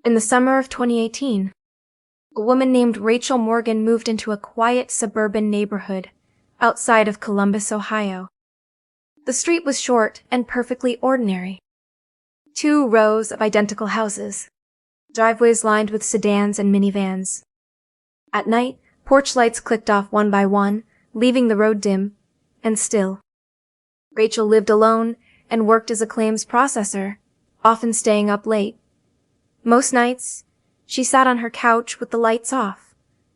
In the summer of 2018, a woman named Rachel Morgan moved into a quiet suburban neighborhood outside of Columbus, Ohio. The street was short and perfectly ordinary. 2 rows of identical houses, driveways lined with sedans and minivans. At night, porch lights clicked off one by one, leaving the road dim and still. Rachel lived alone and worked as a claims processor, often staying up late. Most nights, she sat on her couch with the lights off,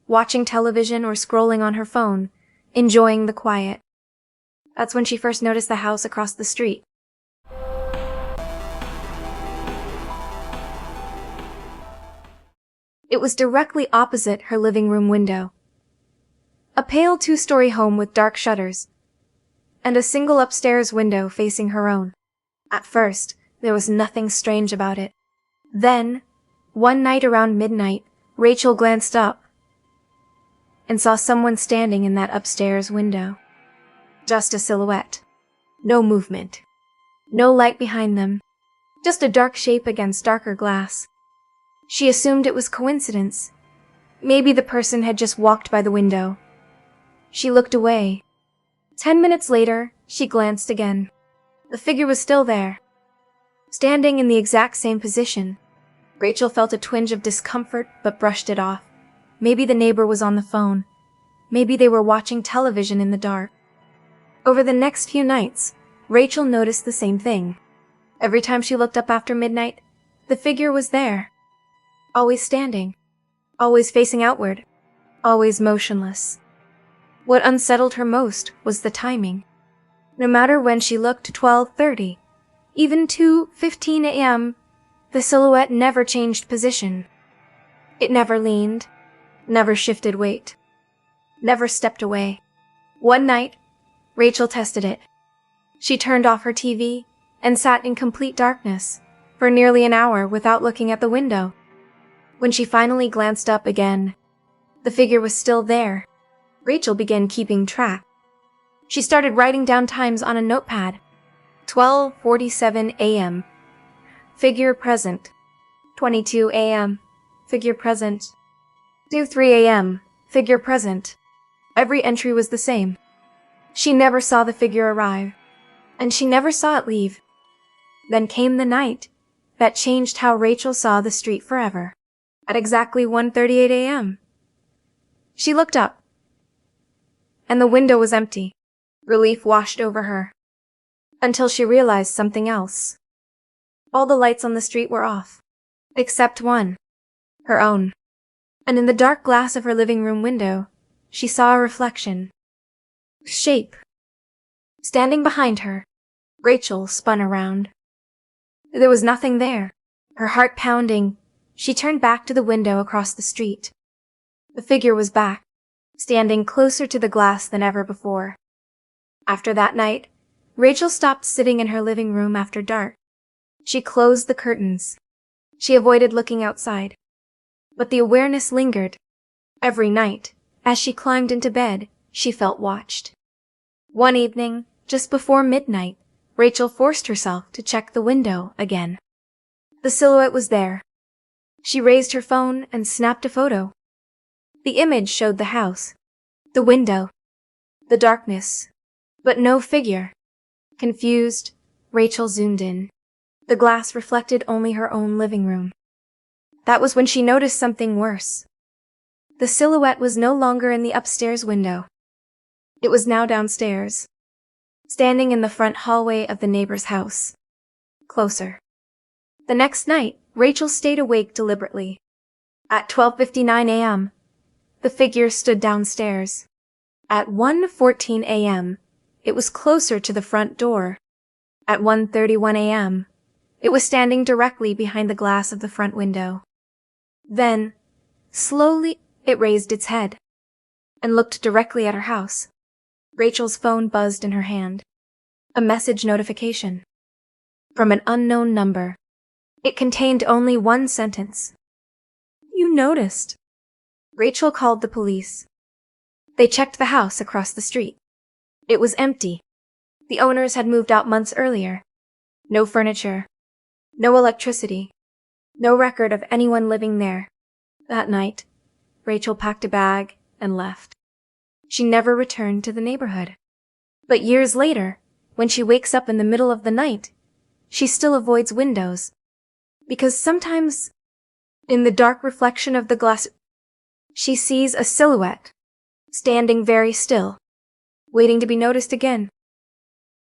watching television or scrolling on her phone, enjoying the quiet. That's when she first noticed the house across the street. It was directly opposite her living room window. A pale 2-story home with dark shutters, and a single upstairs window facing her own. At first, there was nothing strange about it. Then, one night around midnight, Rachel glanced up and saw someone standing in that upstairs window. Just a silhouette. No movement. No light behind them. Just a dark shape against darker glass. She assumed it was coincidence. Maybe the person had just walked by the window. She looked away. 10 minutes later, she glanced again. The figure was still there, standing in the exact same position. Rachel felt a twinge of discomfort but brushed it off. Maybe the neighbor was on the phone. Maybe they were watching television in the dark. Over the next few nights, Rachel noticed the same thing. Every time she looked up after midnight, the figure was there. Always standing. Always facing outward. Always motionless. What unsettled her most was the timing. No matter when she looked, 12:30, even 2:15 a.m., the silhouette never changed position. It never leaned, never shifted weight, never stepped away. One night, Rachel tested it. She turned off her TV and sat in complete darkness for nearly an hour without looking at the window. When she finally glanced up again, the figure was still there. Rachel began keeping track. She started writing down times on a notepad. 12:47 a.m. Figure present. 22 a.m. Figure present. 2:03 a.m. Figure present. Every entry was the same. She never saw the figure arrive, and she never saw it leave. Then came the night that changed how Rachel saw the street forever. At exactly 1:38 a.m. She looked up, and the window was empty. Relief washed over her, until she realized something else. All the lights on the street were off, except one, her own. And in the dark glass of her living room window, she saw a reflection. Shape. Standing behind her, Rachel spun around. There was nothing there. Her heart pounding, she turned back to the window across the street. The figure was back, standing closer to the glass than ever before. After that night, Rachel stopped sitting in her living room after dark. She closed the curtains. She avoided looking outside. But the awareness lingered. Every night, as she climbed into bed, she felt watched. One evening, just before midnight, Rachel forced herself to check the window again. The silhouette was there. She raised her phone and snapped a photo. The image showed the house, the window, the darkness, but no figure. Confused, Rachel zoomed in. The glass reflected only her own living room. That was when she noticed something worse. The silhouette was no longer in the upstairs window. It was now downstairs, standing in the front hallway of the neighbor's house. Closer. The next night, Rachel stayed awake deliberately. At 12:59 a.m., the figure stood downstairs. At 1:14 a.m., it was closer to the front door. At 1:31 a.m., it was standing directly behind the glass of the front window. Then, slowly, it raised its head and looked directly at her house. Rachel's phone buzzed in her hand. A message notification from an unknown number. It contained only one sentence. "You noticed." Rachel called the police. They checked the house across the street. It was empty. The owners had moved out months earlier. No furniture. No electricity. No record of anyone living there. That night, Rachel packed a bag and left. She never returned to the neighborhood. But years later, when she wakes up in the middle of the night, she still avoids windows. Because sometimes, in the dark reflection of the glass, she sees a silhouette, standing very still, waiting to be noticed again.